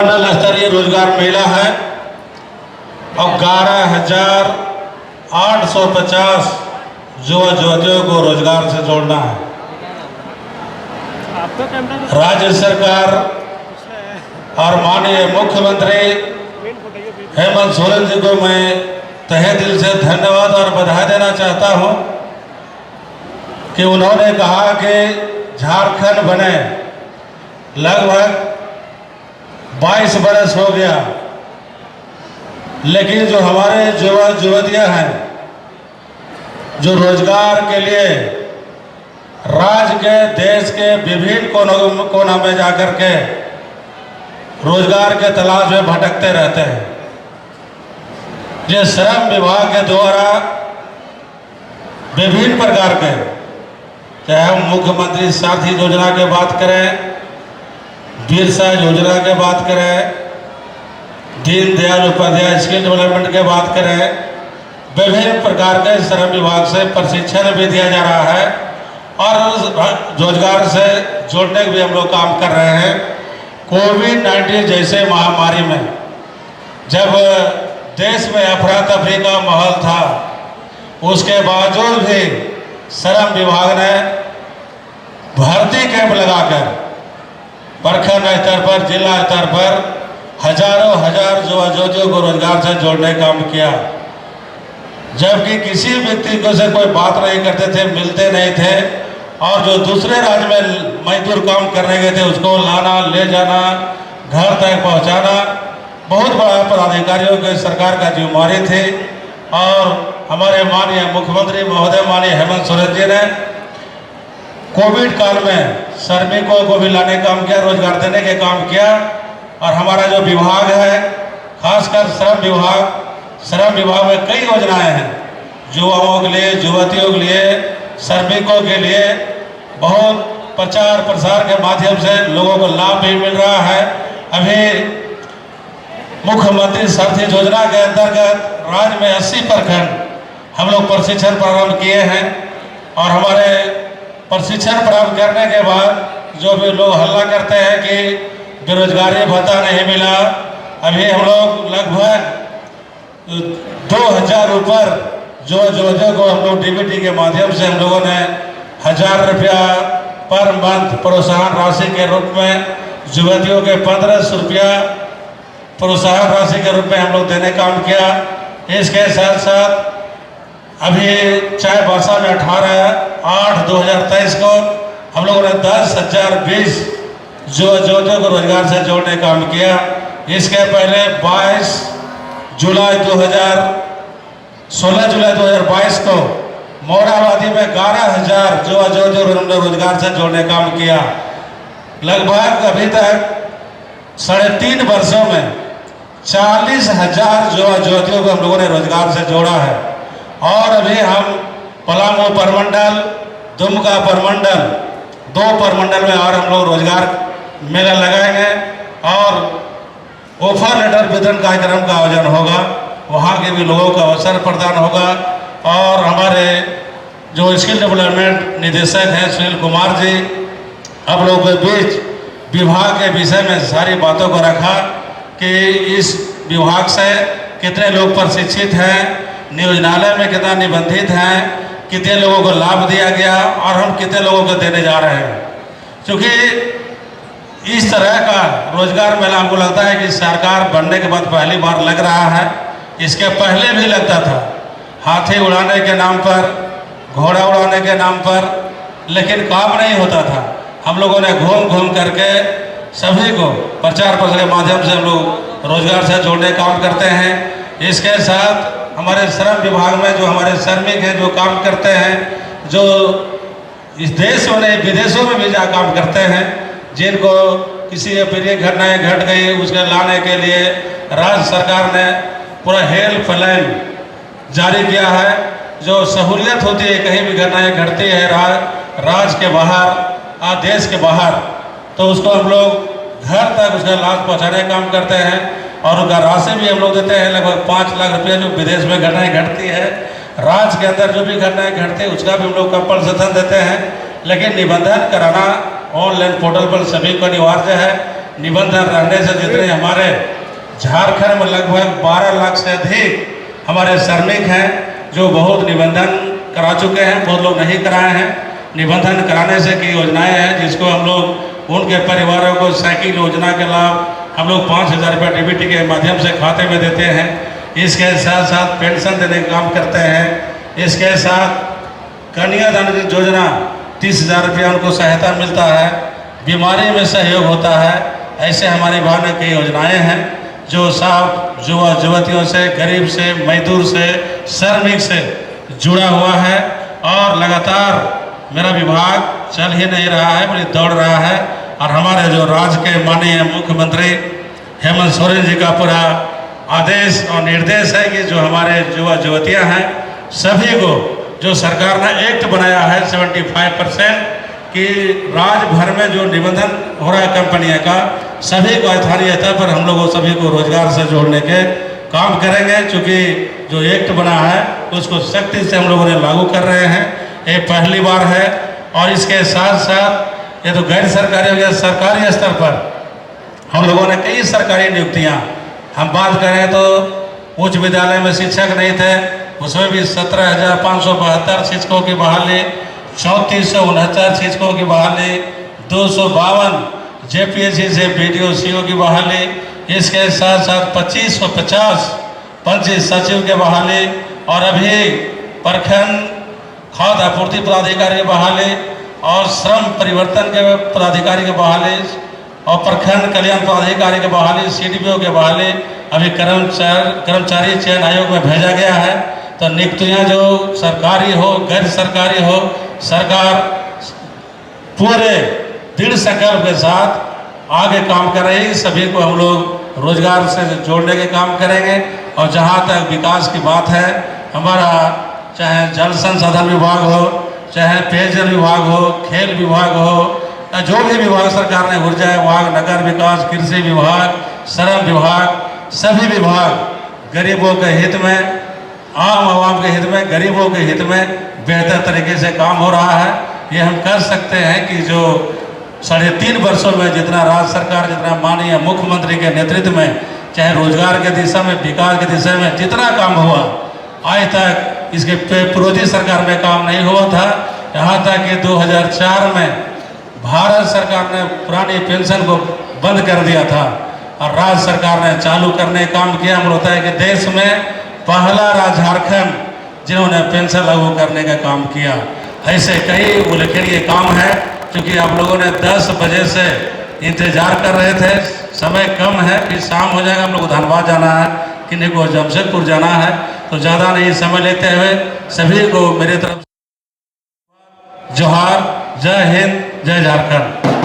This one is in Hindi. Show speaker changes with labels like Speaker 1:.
Speaker 1: मंडल स्तरीय रोजगार मेला है और 11,850 युवा युवतियों को रोजगार से जोड़ना है। राज्य सरकार और माननीय मुख्यमंत्री हेमंत सोरेन जी को मैं तहे दिल से धन्यवाद और बधाई देना चाहता हूं कि उन्होंने कहा कि झारखंड बने लगभग 22 बरस हो गया, लेकिन जो हमारे युवा युवतियां हैं जो रोजगार के लिए राज्य के देश के विभिन्न कोनों में जाकर के रोजगार के तलाश में भटकते रहते हैं। ये श्रम विभाग के द्वारा विभिन्न प्रकार के, चाहे हम मुख्यमंत्री साथी योजना की बात करें, बिरसा योजना की बात करें, दीनदयाल उपाध्याय स्किल डेवलपमेंट की बात करें, विभिन्न प्रकार के श्रम विभाग से प्रशिक्षण भी दिया जा रहा है और रोजगार से जोड़ने के भी हम लोग काम कर रहे हैं। कोविड-19 जैसे महामारी में जब देश में अफरा तफरी का माहौल था, उसके बावजूद भी श्रम विभाग ने भर्ती कैंप लगाकर प्रखंड स्तर पर, जिला स्तर पर हजारों हजार युवा युवतियों को रोजगार से जोड़ने का काम किया। जबकि किसी व्यक्ति को से कोई बात नहीं करते थे, मिलते नहीं थे और जो दूसरे राज्य में मजदूर काम करने गए थे उसको लाना, ले जाना, घर तक पहुंचाना बहुत बड़ा पदाधिकारियों के सरकार का जिम्मेदारी थी। और हमारे माननीय मुख्यमंत्री महोदय माननीय हेमंत सोरेन जी ने कोविड काल में श्रमिकों को भी लाने का काम किया, रोजगार देने के काम किया। और हमारा जो विभाग है, खासकर श्रम विभाग में कई योजनाएं हैं युवाओं के लिए, युवतियों के लिए, श्रमिकों के लिए। बहुत प्रचार प्रसार के माध्यम से लोगों को लाभ भी मिल रहा है। अभी मुख्यमंत्री साथी योजना के अंतर्गत राज्य में 80 प्रखंड हम लोग प्रशिक्षण प्रारंभ किए हैं और हमारे प्रशिक्षण प्राप्त करने के बाद जो भी लोग हल्ला करते हैं कि बेरोजगारी भत्ता नहीं मिला, अभी हम लोग लगभग 2000 ऊपर जो युवतियों को हम लोग डीबीटी के माध्यम से हम लोगों ने 1000 रुपया पर मंथ प्रोत्साहन राशि के रूप में, युवतियों के 1500 रुपया प्रोत्साहन राशि के रूप में हम लोग देने का काम किया। इसके साथ साथ अभी चाईबासा में 18/8/2023 को हम लोगों ने 10,020 युवतियों को रोजगार से जोड़ने का काम किया। इसके पहले 16 जुलाई 2022 को मोराबादी में 11,000 युवतियों को हमने रोजगार से जोड़ने का काम किया। लगभग अभी तक 3.5 वर्षों में 40,000 युवा युवतियों को हम लोगों ने रोजगार से जोड़ा है। और अभी हम पलामू परमंडल, दुमका परमंडल, 2 परमंडल में और हम लोग रोजगार मेला लगाएंगे और ऑफर लेटर वितरण कार्यक्रम का आयोजन होगा। वहाँ के भी लोगों को अवसर प्रदान होगा। और हमारे जो स्किल डेवलपमेंट निदेशक हैं सुनील कुमार जी, आप लोगों के बीच विभाग के विषय में सारी बातों को रखा कि इस विभाग से कितने लोग प्रशिक्षित हैं, नियोजनालय में कितना निबंधित हैं, कितने लोगों को लाभ दिया गया और हम कितने लोगों को देने जा रहे हैं। क्योंकि इस तरह का रोजगार मेला हमको लगता है कि सरकार बनने के बाद पहली बार लग रहा है। इसके पहले भी लगता था, हाथी उड़ाने के नाम पर, घोड़ा उड़ाने के नाम पर, लेकिन काम नहीं होता था। हम लोगों ने घूम घूम करके सभी को प्रचार प्रसार के माध्यम से हम लोग रोजगार से जोड़ने का काम करते हैं। इसके साथ हमारे श्रम विभाग में जो हमारे श्रमिक हैं जो काम करते हैं, जो इस देश में नहीं विदेशों में भी जा काम करते हैं, जिनको किसी अप्रिय घटनाएं घट गई उसके लाने के लिए राज्य सरकार ने पूरा हेल्पलाइन जारी किया है। जो सहूलियत होती है, कहीं भी घटनाएं घटती है राज्य के बाहर, देश के बाहर, तो उसको हम लोग घर तक उसका लाभ पहुंचाने का काम करते हैं और उसका राशि भी हम लोग देते हैं। लगभग 5 लाख रुपये जो विदेश में घटनाएं घटती है, राज्य के अंदर जो भी घटनाएं घटती है उसका भी हम लोग कंपल्सेशन देते हैं। लेकिन निबंधन कराना ऑनलाइन पोर्टल पर सभी को अनिवार्य है। निबंधन रहने से जितने हमारे झारखंड में लगभग 12 लाख से अधिक हमारे श्रमिक हैं जो बहुत निबंधन करा चुके हैं, बहुत लोग नहीं कराए हैं। निबंधन कराने से की योजनाएं हैं जिसको हम लोग उनके परिवारों को साइकिल योजना के लाभ हम लोग 5,000 रुपये डीबीटी के माध्यम से खाते में देते हैं। इसके साथ साथ पेंशन देने का काम करते हैं। इसके साथ कन्यादान योजना 30,000 रुपया उनको सहायता मिलता है, बीमारी में सहयोग होता है। ऐसे हमारे विभाग में कई योजनाएं हैं जो साफ युवा युवतियों से, गरीब से, मजदूर से, श्रमिक से जुड़ा हुआ है। और लगातार मेरा विभाग चल ही नहीं रहा है, बल्कि दौड़ रहा है। और हमारे जो राज्य के माननीय मुख्यमंत्री हेमंत सोरेन जी का पूरा आदेश और निर्देश है कि जो हमारे युवा युवतियाँ हैं सभी को जो सरकार ने एक्ट बनाया है 75% कि राज्य भर में जो निबंधन हो रहा है कंपनियों का, सभी को स्थानीय स्तर पर हम लोग सभी को रोजगार से जोड़ने के काम करेंगे। चूँकि जो एक्ट बना है उसको सख्ती से हम लोगों ने लागू कर रहे हैं, ये पहली बार है। और इसके साथ साथ ये तो गैर सरकारी हो गया, सरकारी स्तर पर हम लोगों ने कई सरकारी नियुक्तियाँ, हम बात करें तो उच्च विद्यालय में शिक्षक नहीं थे, उसमें भी 17,572 शिक्षकों की बहाली, 3469 शिक्षकों की बहाली, 252 जेपीएससी से बीडीओ सीओ की बहाली। इसके साथ साथ 2550 पंचायत सचिव के बहाली, और अभी प्रखंड खाद्य आपूर्ति पदाधिकारी की बहाली, और श्रम परिवर्तन के पदाधिकारी की बहाली, और प्रखंड कल्याण पदाधिकारी की बहाली, सीडीपीओ के बहाली अभी कर्मचारी चयन आयोग में भेजा गया है। तो नियुक्तियाँ जो सरकारी हो गैर सरकारी हो, सरकार पूरे दृढ़ संकल्प के साथ आगे काम कर रही है। सभी को हम लोग रोजगार से जोड़ने के काम करेंगे। और जहाँ तक विकास की बात है, हमारा चाहे जल संसाधन विभाग हो, चाहे पेयजल विभाग हो, खेल विभाग हो, या जो भी विभाग सरकार ने, ऊर्जा विभाग, नगर विकास, कृषि विभाग, श्रम विभाग, सभी विभाग गरीबों के हित में, आम आवाम के हित में, गरीबों के हित में बेहतर तरीके से काम हो रहा है। ये हम कर सकते हैं कि जो 3.5 वर्षों में जितना राज्य सरकार, जितना माननीय मुख्यमंत्री के नेतृत्व में, चाहे रोजगार के दिशा में, विकास के दिशा में जितना काम हुआ, आज तक इसके विरोधी सरकार में काम नहीं हुआ था। यहाँ तक कि 2004 में भारत सरकार ने पुरानी पेंशन को बंद कर दिया था और राज्य सरकार ने चालू करने का काम किया। हम होता है कि देश में पहला राज्य झारखंड जिन्होंने पेंशन लागू करने का काम किया। ऐसे कई उल्लेखनीय काम है। क्योंकि आप लोगों ने 10 बजे से इंतजार कर रहे थे, समय कम है, फिर शाम हो जाएगा, हम लोग धनबाद जाना है, किन्हीं को जमशेदपुर जाना है। तो ज़्यादा नहीं समय लेते हुए सभी को मेरी तरफ जोहार, जय हिंद, जय झारखंड।